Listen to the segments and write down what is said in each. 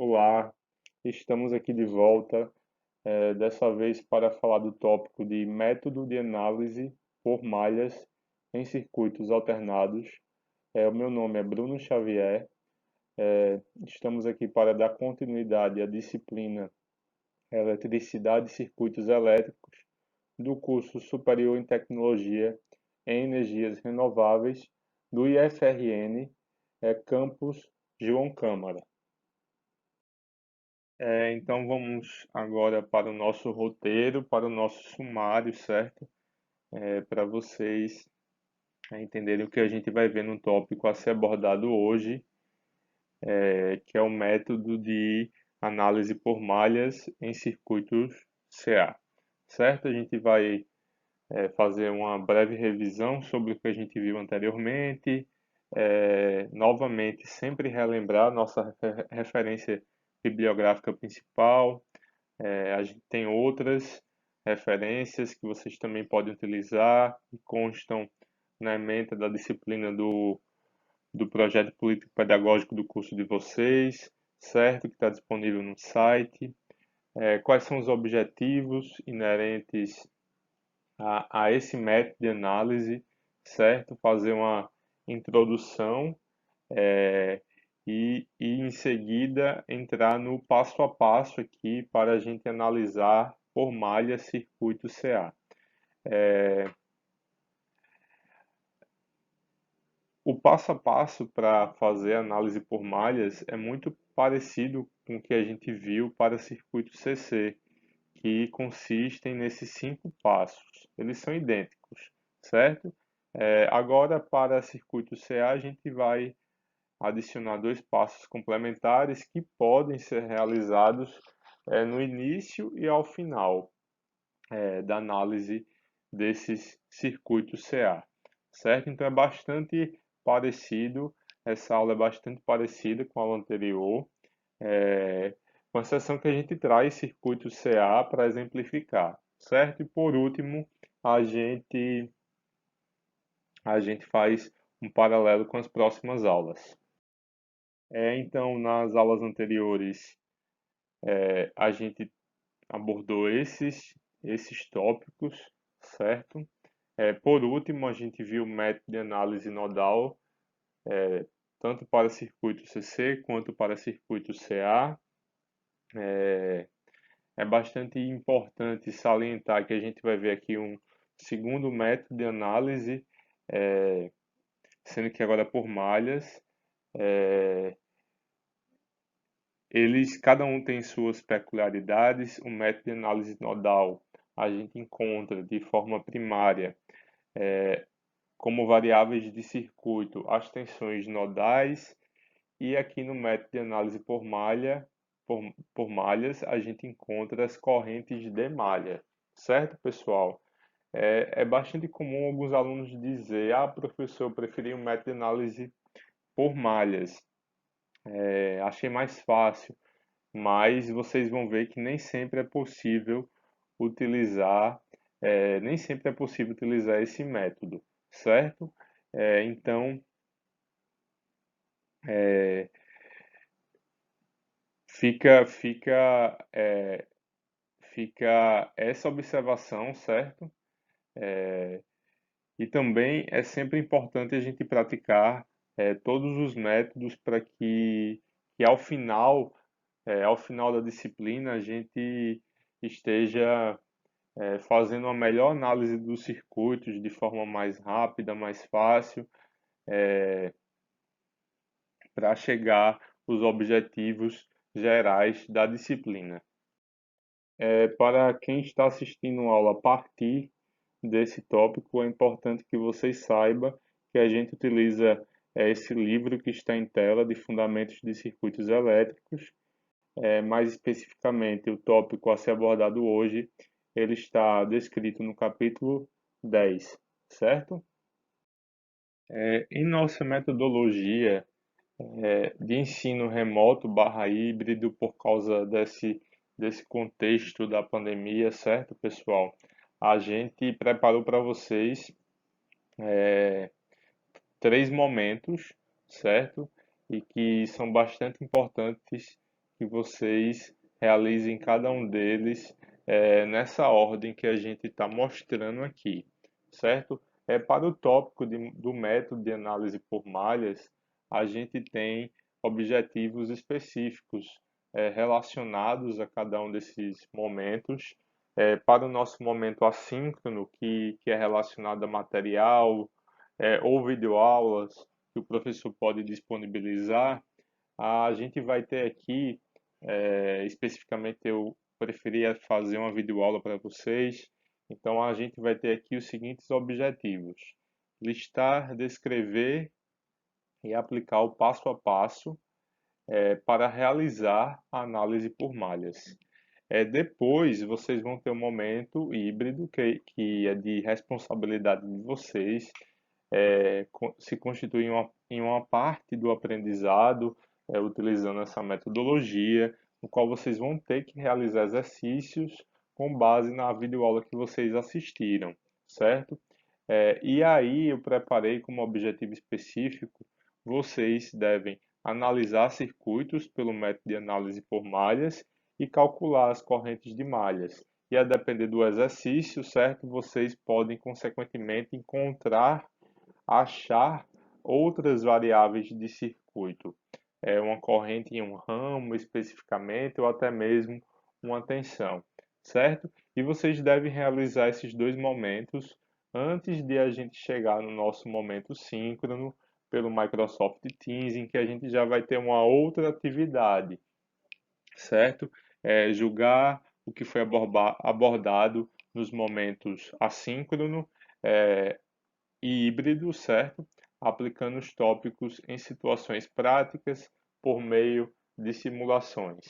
Olá, estamos aqui de volta, dessa vez para falar do tópico de método de análise por malhas em circuitos alternados. O meu nome é Bruno Xavier, estamos aqui para dar continuidade à disciplina Eletricidade e Circuitos Elétricos do curso Superior em Tecnologia em Energias Renováveis do IFRN, Campus João Câmara. Então vamos agora para o nosso roteiro, para o nosso sumário, certo? Para vocês entenderem o que a gente vai ver no tópico a ser abordado hoje, que é o método de análise por malhas em circuitos CA, certo? A gente vai fazer uma breve revisão sobre o que a gente viu anteriormente, novamente sempre relembrar nossa referência bibliográfica principal. A gente tem outras referências que vocês também podem utilizar, que constam na ementa da disciplina do projeto político-pedagógico do curso de vocês, certo? Que está disponível no site. Quais são os objetivos inerentes a esse método de análise, certo? Fazer uma introdução e em seguida entrar no passo a passo aqui para a gente analisar por malha circuito CA. O passo a passo para fazer análise por malhas é muito parecido com o que a gente viu para circuito CC, que consistem nesses 5 passos. Eles são idênticos, certo? Agora, para circuito CA, a gente vai adicionar 2 passos complementares que podem ser realizados no início e ao final da análise desses circuitos CA, certo? Então é bastante parecido, essa aula é bastante parecida com a aula anterior, com exceção que a gente traz circuitos CA para exemplificar, certo? E por último, a gente, a gente faz um paralelo com as próximas aulas. Então, nas aulas anteriores, a gente abordou esses tópicos, certo? Por último, a gente viu o método de análise nodal, tanto para circuito CC quanto para circuito CA. É bastante importante salientar que a gente vai ver aqui um segundo método de análise, sendo que agora por malhas. Cada um tem suas peculiaridades. O método de análise nodal a gente encontra de forma primária como variáveis de circuito as tensões nodais, e aqui no método de análise por malha, por malhas, a gente encontra as correntes de malha, certo, pessoal? É bastante comum alguns alunos dizer: ah, professor, eu preferi o método de análise por malhas, achei mais fácil, mas vocês vão ver que nem sempre é possível utilizar, nem sempre é possível utilizar esse método, certo? Então, é, fica, fica, é, fica essa observação, certo? E também é sempre importante a gente praticar todos os métodos para que ao final da disciplina, a gente esteja fazendo uma melhor análise dos circuitos de forma mais rápida, mais fácil, para chegar aos objetivos gerais da disciplina. Para quem está assistindo a aula a partir desse tópico, é importante que vocês saibam que a gente utiliza esse livro que está em tela de Fundamentos de Circuitos Elétricos. Mais especificamente, o tópico a ser abordado hoje, ele está descrito no capítulo 10, certo? Em nossa metodologia de ensino remoto barra híbrido, por causa desse contexto da pandemia, certo, pessoal? A gente preparou para vocês 3 momentos, certo? E que são bastante importantes que vocês realizem cada um deles nessa ordem que a gente está mostrando aqui, certo? Para o tópico do método de análise por malhas, a gente tem objetivos específicos relacionados a cada um desses momentos. Para o nosso momento assíncrono, que é relacionado a material ou videoaulas que o professor pode disponibilizar, a gente vai ter aqui, especificamente eu preferia fazer uma videoaula para vocês, então a gente vai ter aqui os seguintes objetivos: listar, descrever e aplicar o passo a passo para realizar a análise por malhas. Depois vocês vão ter um momento híbrido que é de responsabilidade de vocês, se constitui em uma parte do aprendizado, utilizando essa metodologia, no qual vocês vão ter que realizar exercícios com base na videoaula que vocês assistiram, certo? E aí eu preparei como objetivo específico, vocês devem analisar circuitos pelo método de análise por malhas e calcular as correntes de malhas. E a depender do exercício, certo? Vocês podem, consequentemente, achar outras variáveis de circuito, uma corrente em um ramo especificamente, ou até mesmo uma tensão, certo? E vocês devem realizar esses dois momentos antes de a gente chegar no nosso momento síncrono pelo Microsoft Teams, em que a gente já vai ter uma outra atividade, certo? Julgar o que foi abordado nos momentos assíncrono e híbrido, certo? Aplicando os tópicos em situações práticas por meio de simulações.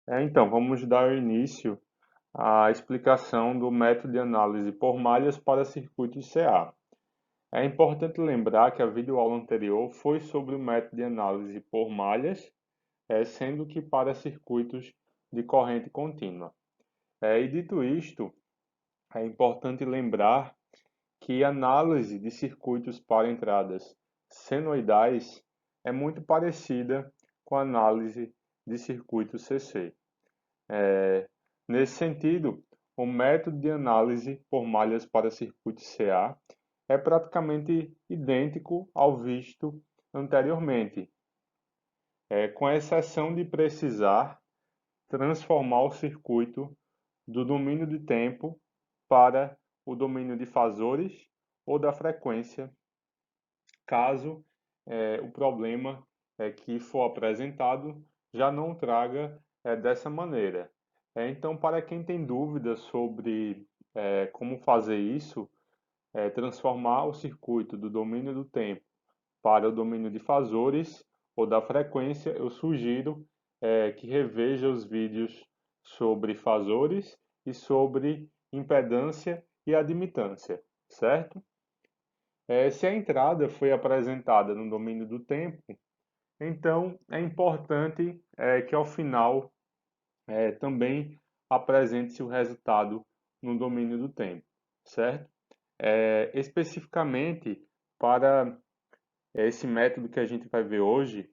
Então, vamos dar início à explicação do método de análise por malhas para circuitos CA. É importante lembrar que a videoaula anterior foi sobre o método de análise por malhas, sendo que para circuitos de corrente contínua. E dito isto, é importante lembrar que a análise de circuitos para entradas senoidais é muito parecida com a análise de circuitos CC. Nesse sentido, o método de análise por malhas para circuitos CA é praticamente idêntico ao visto anteriormente, com exceção de precisar transformar o circuito do domínio de tempo para o domínio de fasores ou da frequência, caso o problema que for apresentado já não traga dessa maneira. Então, para quem tem dúvidas sobre como fazer isso, transformar o circuito do domínio do tempo para o domínio de fasores ou da frequência, eu sugiro que reveja os vídeos sobre fasores e sobre impedância e admitância, certo? Se a entrada foi apresentada no domínio do tempo, então é importante que ao final também apresente-se o resultado no domínio do tempo, certo? Especificamente para esse método que a gente vai ver hoje,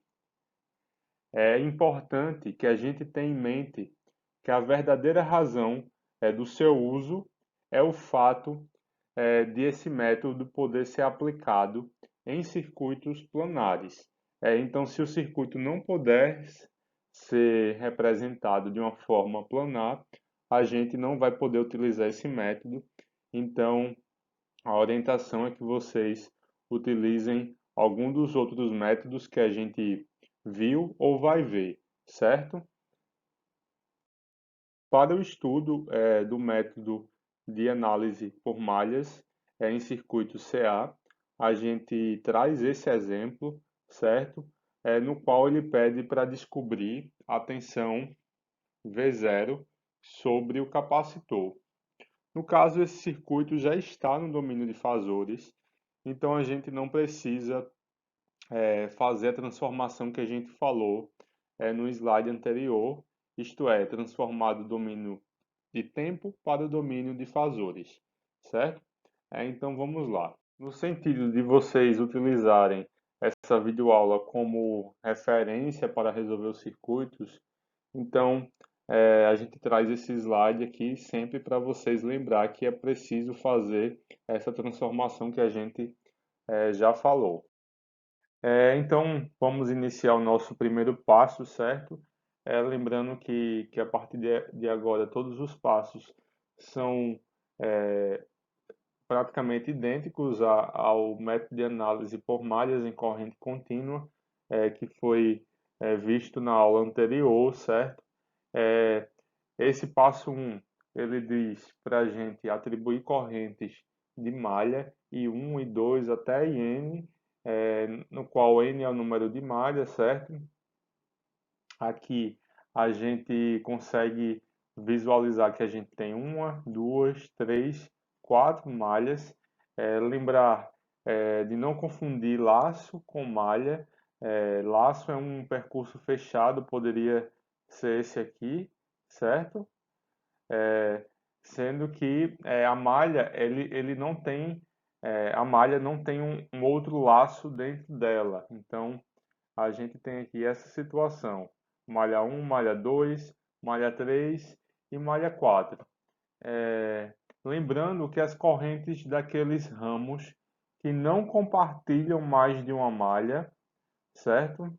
é importante que a gente tenha em mente que a verdadeira razão do seu uso é o fato de esse método poder ser aplicado em circuitos planares. Então, se o circuito não puder ser representado de uma forma planar, a gente não vai poder utilizar esse método. Então, a orientação é que vocês utilizem algum dos outros métodos que a gente viu ou vai ver, certo? Para o estudo do método de análise por malhas em circuito CA, a gente traz esse exemplo, certo? No qual ele pede para descobrir a tensão V0 sobre o capacitor. No caso, esse circuito já está no domínio de fasores, então a gente não precisa fazer a transformação que a gente falou no slide anterior, isto é, transformar do domínio de tempo para o domínio de fasores, certo? Então vamos lá. No sentido de vocês utilizarem essa videoaula como referência para resolver os circuitos, então a gente traz esse slide aqui sempre para vocês lembrar que é preciso fazer essa transformação que a gente já falou. Então, vamos iniciar o nosso primeiro passo, certo? Lembrando que a partir de agora todos os passos são praticamente idênticos ao método de análise por malhas em corrente contínua, que foi visto na aula anterior, certo? É, Esse passo 1, ele diz para a gente atribuir correntes de malha I1, I2 até IN, no qual N é o número de malha, certo? Aqui a gente consegue visualizar que a gente tem uma, duas, três, quatro malhas. Lembrar de não confundir laço com malha. Laço é um percurso fechado, poderia ser esse aqui, certo? Sendo que a malha ele não tem a malha não tem um outro laço dentro dela. Então a gente tem aqui essa situação: malha 1, malha 2, malha 3 e malha 4. Lembrando que as correntes daqueles ramos que não compartilham mais de uma malha, certo?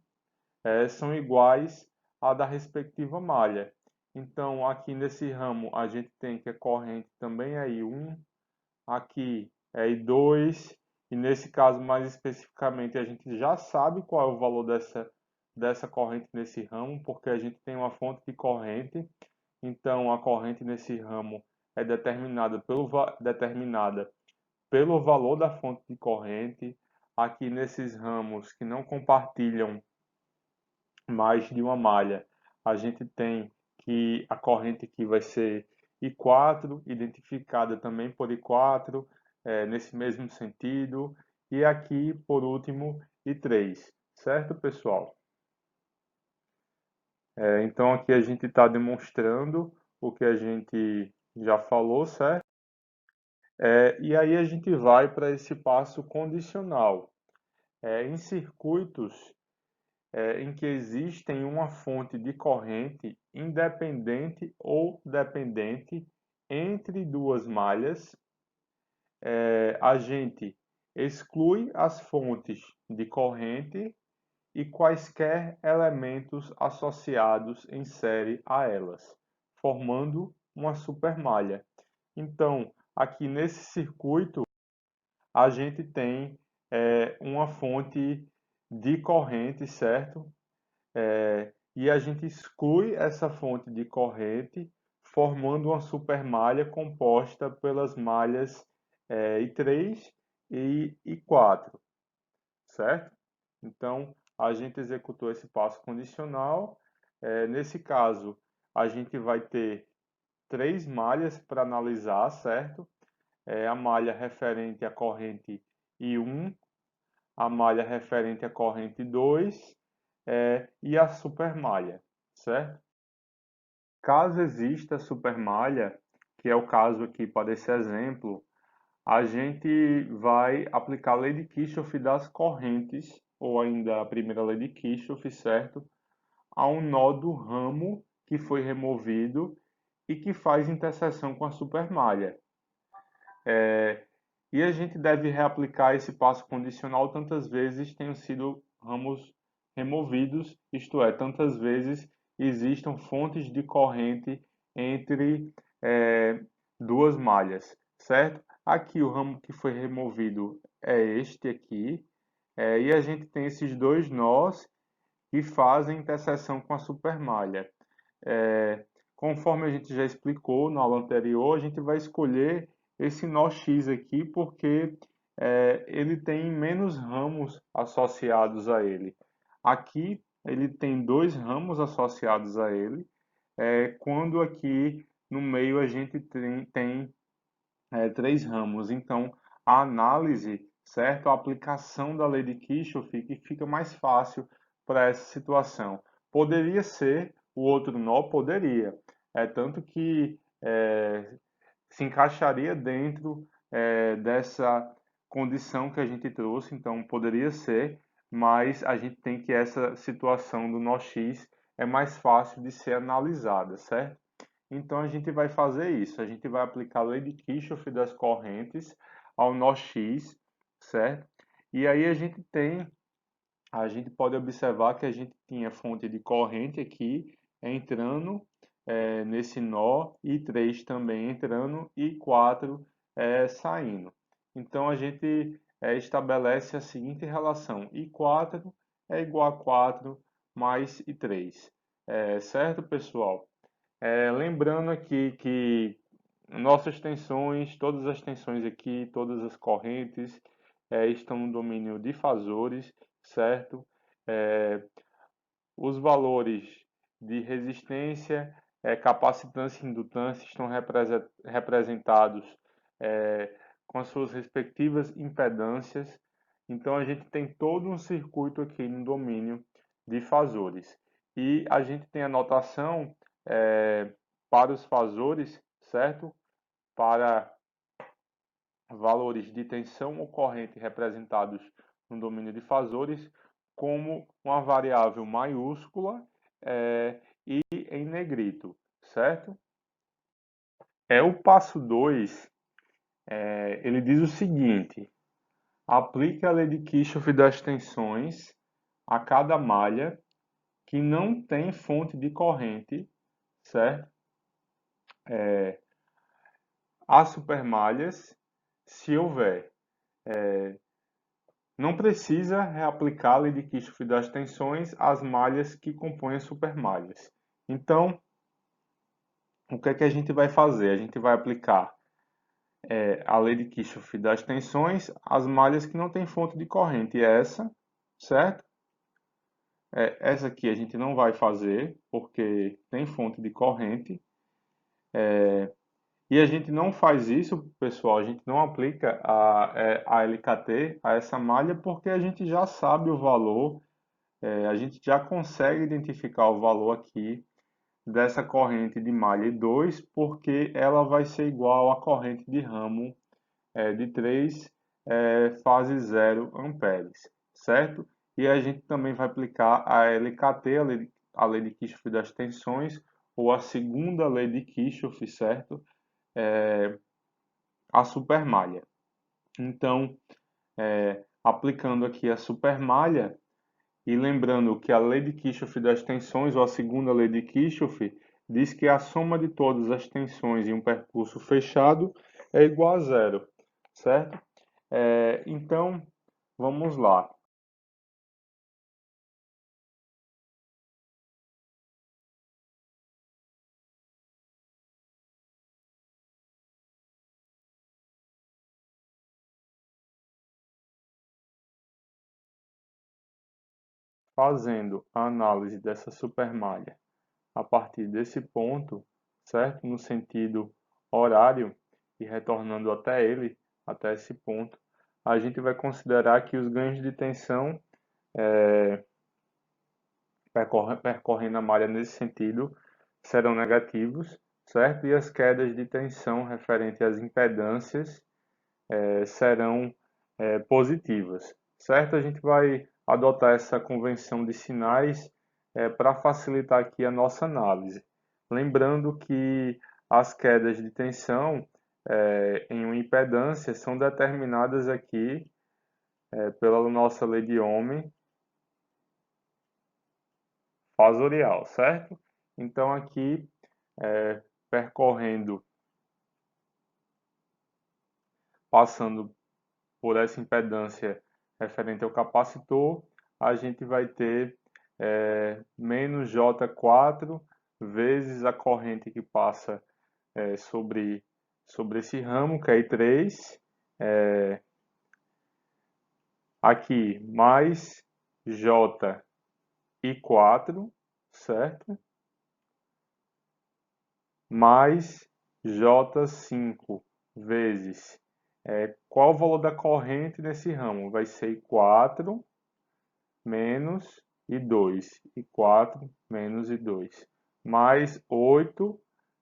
São iguais à da respectiva malha. Então, aqui nesse ramo, a gente tem que a corrente também é I1, aqui é I2, e nesse caso, mais especificamente, a gente já sabe qual é o valor dessa corrente nesse ramo, porque a gente tem uma fonte de corrente. Então, a corrente nesse ramo é determinada pelo valor da fonte de corrente. Aqui nesses ramos que não compartilham mais de uma malha, a gente tem que a corrente aqui vai ser I4, identificada também por I4, nesse mesmo sentido, e aqui, por último, I3, certo, pessoal? Então, aqui a gente está demonstrando o que a gente já falou, certo? E aí a gente vai para esse passo condicional. Em circuitos em que existem uma fonte de corrente independente ou dependente entre duas malhas, a gente exclui as fontes de corrente e quaisquer elementos associados em série a elas, formando uma supermalha. Então, aqui nesse circuito, a gente tem uma fonte de corrente, certo? E a gente exclui essa fonte de corrente, formando uma supermalha composta pelas malhas I3 e I4, certo? Então, a gente executou esse passo condicional. Nesse caso, a gente vai ter três malhas para analisar, certo? A malha referente à corrente I1, a malha referente à corrente 2 e a supermalha, certo? Caso exista supermalha, que é o caso aqui para esse exemplo, a gente vai aplicar a lei de Kirchhoff das correntes, ou ainda a primeira lei de Kirchhoff, certo? A um nó do ramo que foi removido e que faz interseção com a supermalha. E a gente deve reaplicar esse passo condicional tantas vezes tenham sido ramos removidos, isto é, tantas vezes existam fontes de corrente entre duas malhas, certo? Aqui o ramo que foi removido é este aqui, e a gente tem esses dois nós que fazem interseção com a supermalha. Conforme a gente já explicou na aula anterior, a gente vai escolher esse nó X aqui porque ele tem menos ramos associados a ele. Aqui ele tem dois ramos associados a ele, quando aqui no meio a gente tem três ramos. Então, a análise, certo? A aplicação da lei de Kirchhoff que fica mais fácil para essa situação. Poderia ser o outro nó? Poderia. Tanto que se encaixaria dentro dessa condição que a gente trouxe, então poderia ser, mas a gente tem que essa situação do nó X é mais fácil de ser analisada, certo? Então a gente vai fazer isso, a gente vai aplicar a lei de Kirchhoff das correntes ao nó X, certo? E aí a gente pode observar que a gente tinha fonte de corrente aqui entrando nesse nó, e 3 também entrando e 4 saindo. Então a gente estabelece a seguinte relação: I4 é igual a 4 mais I3. Certo, pessoal? Lembrando aqui que nossas tensões, todas as tensões aqui, todas as correntes estão no domínio de fasores, certo? É, os valores de resistência, capacitância e indutância estão representados com as suas respectivas impedâncias. Então a gente tem todo um circuito aqui no domínio de fasores. E a gente tem a notação para os fasores, certo? Para valores de tensão ou corrente representados no domínio de fasores como uma variável maiúscula e em negrito, certo? O passo 2, ele diz o seguinte: aplique a lei de Kirchhoff das tensões a cada malha que não tem fonte de corrente, certo? As supermalhas, se houver. Não precisa reaplicar a lei de Kirchhoff das tensões às malhas que compõem as supermalhas. Então, o que é que a gente vai fazer? A gente vai aplicar a lei de Kirchhoff das tensões às malhas que não têm fonte de corrente. Essa, certo? Essa aqui a gente não vai fazer porque tem fonte de corrente. E a gente não faz isso, pessoal, a gente não aplica a LKT a essa malha porque a gente já sabe o valor, a gente já consegue identificar o valor aqui dessa corrente de malha 2, porque ela vai ser igual à corrente de ramo de 3 fase 0 amperes, certo? E a gente também vai aplicar a LKT, a lei de Kirchhoff das tensões, ou a segunda lei de Kirchhoff, certo? A supermalha. Então, aplicando aqui a supermalha, e lembrando que a lei de Kirchhoff das tensões, ou a segunda lei de Kirchhoff, diz que a soma de todas as tensões em um percurso fechado é igual a zero, certo? Então, vamos lá. Fazendo a análise dessa supermalha a partir desse ponto, certo? No sentido horário e retornando até ele, até esse ponto, a gente vai considerar que os ganhos de tensão percorrendo a malha nesse sentido serão negativos, certo? E as quedas de tensão referente às impedâncias serão positivas, certo? A gente vai adotar essa convenção de sinais para facilitar aqui a nossa análise. Lembrando que as quedas de tensão em uma impedância são determinadas aqui pela nossa lei de Ohm fasorial, certo? Então aqui, percorrendo passando por essa impedância referente ao capacitor, a gente vai ter menos J4 vezes a corrente que passa sobre esse ramo, que é I3, aqui mais J4, certo? Mais J5 vezes qual o valor da corrente nesse ramo? Vai ser I4 menos I2, I4 menos I2, mais 8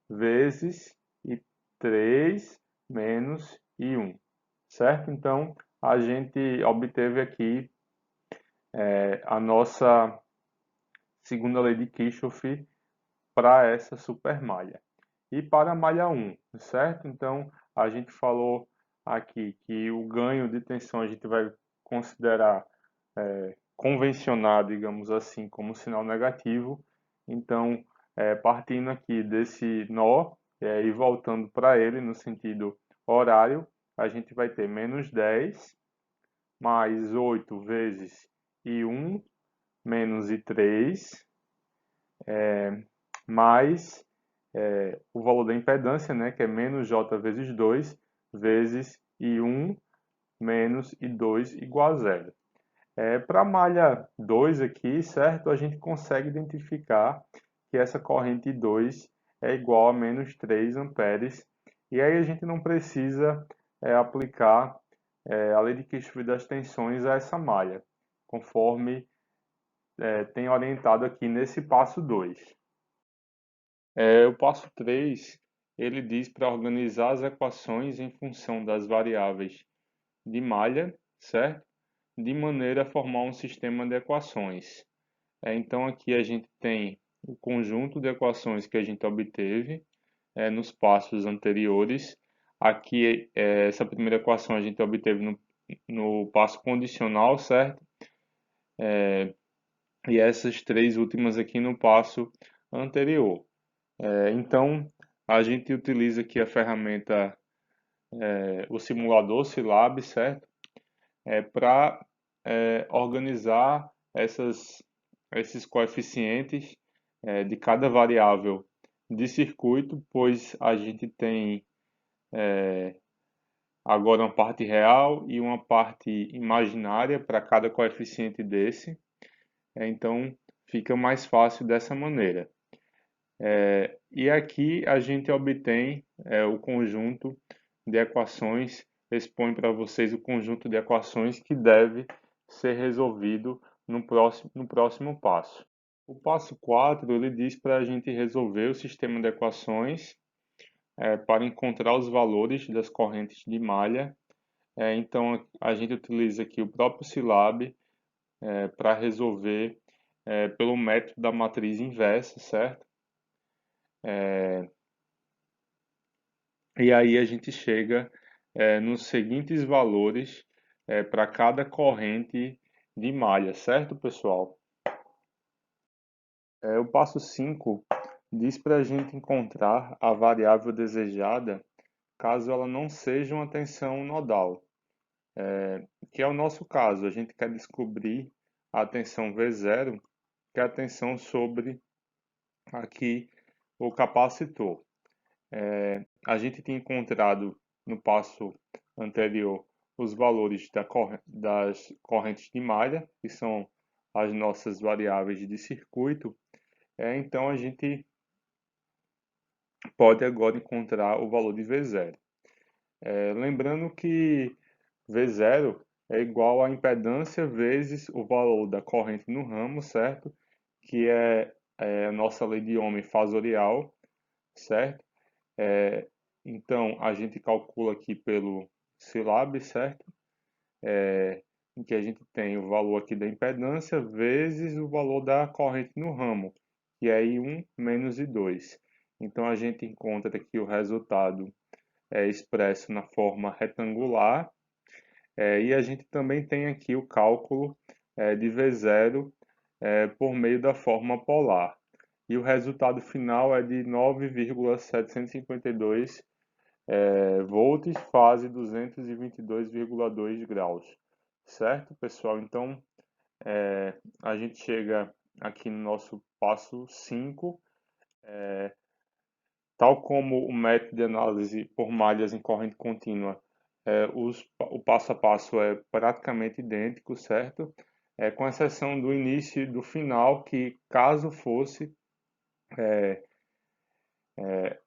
vezes I3 menos I1, certo? Então, a gente obteve aqui a nossa segunda lei de Kirchhoff para essa supermalha. E para a malha 1, certo? Então, a gente falou aqui que o ganho de tensão a gente vai considerar convencionado, digamos assim, como sinal negativo. Então, partindo aqui desse nó e voltando para ele no sentido horário, a gente vai ter menos 10 mais 8 vezes I1 menos I3 mais o valor da impedância, né, que é menos J vezes 2 vezes I1 menos I2 igual a zero. Para a malha 2 aqui, certo? A gente consegue identificar que essa corrente 2 é igual a menos 3 amperes. E aí a gente não precisa aplicar a lei de Kirchhoff das tensões a essa malha, conforme tem orientado aqui nesse passo 2. O passo 3, ele diz para organizar as equações em função das variáveis de malha, certo? De maneira a formar um sistema de equações. Então aqui a gente tem o conjunto de equações que a gente obteve nos passos anteriores. Aqui essa primeira equação a gente obteve no passo condicional, certo? E essas três últimas aqui no passo anterior. Então a gente utiliza aqui a ferramenta, o simulador Scilab, certo? Para organizar esses coeficientes de cada variável de circuito, pois a gente tem agora uma parte real e uma parte imaginária para cada coeficiente desse. Então fica mais fácil dessa maneira. E aqui a gente obtém o conjunto de equações, expõe para vocês o conjunto de equações que deve ser resolvido no próximo passo. O passo 4 ele diz para a gente resolver o sistema de equações para encontrar os valores das correntes de malha. Então a gente utiliza aqui o próprio Scilab para resolver pelo método da matriz inversa, certo? E aí a gente chega nos seguintes valores para cada corrente de malha, certo, pessoal? O passo 5 diz para a gente encontrar a variável desejada caso ela não seja uma tensão nodal, que é o nosso caso. A gente quer descobrir a tensão V0, que é a tensão sobre aqui o capacitor. A gente tinha encontrado no passo anterior os valores das correntes de malha, que são as nossas variáveis de circuito. Então a gente pode agora encontrar o valor de V0. Lembrando que V0 é igual a impedância vezes o valor da corrente no ramo, certo? Que é a nossa lei de Ohm fasorial, certo? Então, a gente calcula aqui pelo Scilab, certo? Em que a gente tem o valor aqui da impedância vezes o valor da corrente no ramo, que é I1 menos I2. Então, a gente encontra aqui o resultado expresso na forma retangular. E a gente também tem aqui o cálculo de V0 por meio da forma polar. E o resultado final é de 9,752 volts, fase 222,2 graus, certo, pessoal? Então, a gente chega aqui no nosso passo 5, tal como o método de análise por malhas em corrente contínua, o passo a passo é praticamente idêntico, certo? Com exceção do início e do final, que caso fosse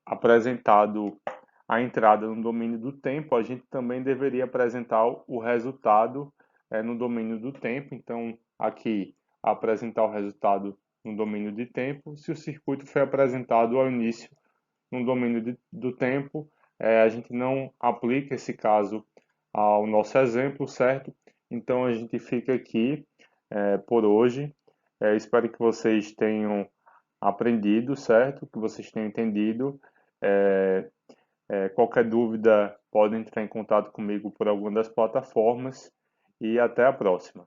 apresentado a entrada no domínio do tempo, a gente também deveria apresentar o resultado no domínio do tempo. Então, aqui, apresentar o resultado no domínio de tempo. Se o circuito foi apresentado ao início no domínio do tempo, a gente não aplica esse caso ao nosso exemplo, certo? Então, a gente fica aqui por hoje. Espero que vocês tenham aprendido, certo? Que vocês tenham entendido. É, Qualquer dúvida, podem entrar em contato comigo por alguma das plataformas e até a próxima.